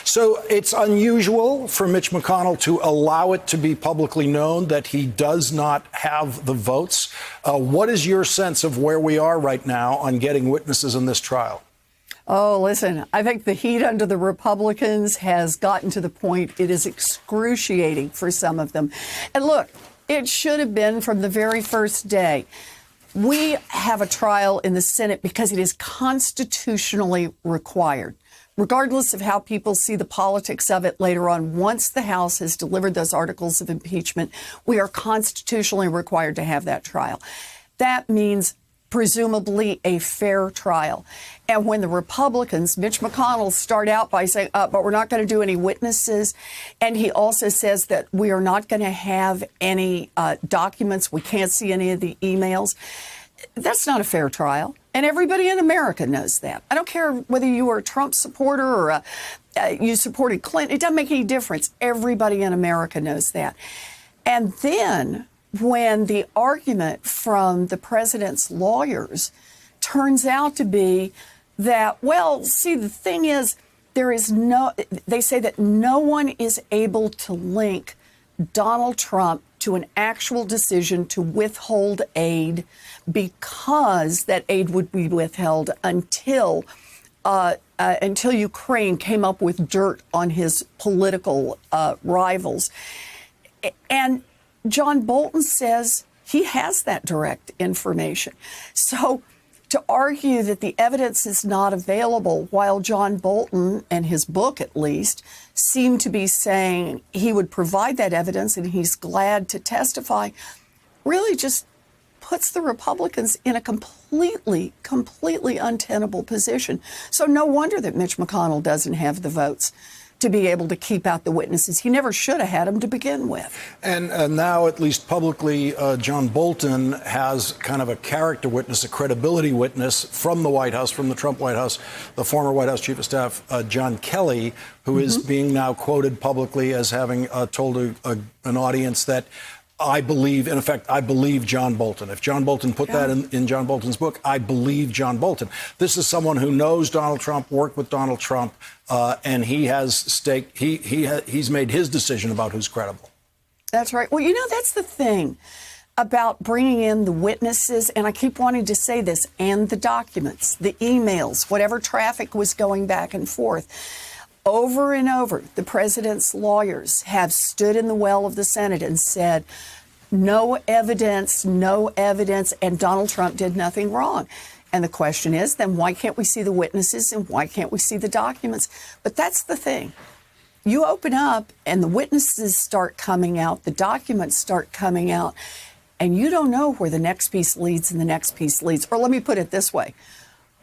So it's unusual for Mitch McConnell to allow it to be publicly known that he does not have the votes. What is your sense of where we are right now on getting witnesses in this trial? Oh, listen, I think the heat under the Republicans has gotten to the point it is excruciating for some of them. And look, it should have been from the very first day. We have a trial in the Senate because it is constitutionally required. Regardless of how people see the politics of it later on, once the House has delivered those articles of impeachment, we are constitutionally required to have that trial. That means presumably a fair trial. And when the Republicans, Mitch McConnell, start out by saying, but we're not going to do any witnesses, and he also says that we are not going to have any documents, we can't see any of the emails, that's not a fair trial. And everybody in America knows that. I don't care whether you were a Trump supporter or you supported Clinton. It doesn't make any difference. Everybody in America knows that. And then when the argument from the president's lawyers turns out to be that, well, see, the thing is, they say that no one is able to link Donald Trump to an actual decision to withhold aid because that aid would be withheld until Ukraine came up with dirt on his political rivals. And John Bolton says he has that direct information. So to argue that the evidence is not available, while John Bolton, and his book at least, seem to be saying he would provide that evidence and he's glad to testify, really just puts the Republicans in a completely untenable position. So no wonder that Mitch McConnell doesn't have the votes to be able to keep out the witnesses. He never should have had them to begin with. And now, at least publicly, John Bolton has kind of a character witness, a credibility witness from the White House, from the Trump White House, the former White House Chief of Staff, John Kelly, who is being now quoted publicly as having told an audience that I believe John Bolton. If John Bolton put that in John Bolton's book, I believe John Bolton. This is someone who knows Donald Trump, worked with Donald Trump, and he has stake. He's made his decision about who's credible. That's right. Well, that's the thing about bringing in the witnesses, and I keep wanting to say this, and the documents, the emails, whatever traffic was going back and forth. Over and over, the president's lawyers have stood in the well of the Senate and said, no evidence, and Donald Trump did nothing wrong. And the question is, then why can't we see the witnesses and why can't we see the documents? But that's the thing. You open up and the witnesses start coming out, the documents start coming out, and you don't know where the next piece leads and the next piece leads. Or let me put it this way.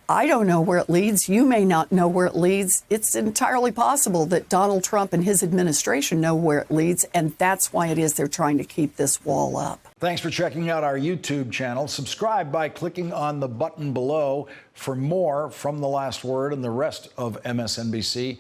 I don't know where it leads. You may not know where it leads. It's entirely possible that Donald Trump and his administration know where it leads, and that's why it is they're trying to keep this wall up. Thanks for checking out our YouTube channel. Subscribe by clicking on the button below for more from The Last Word and the rest of MSNBC.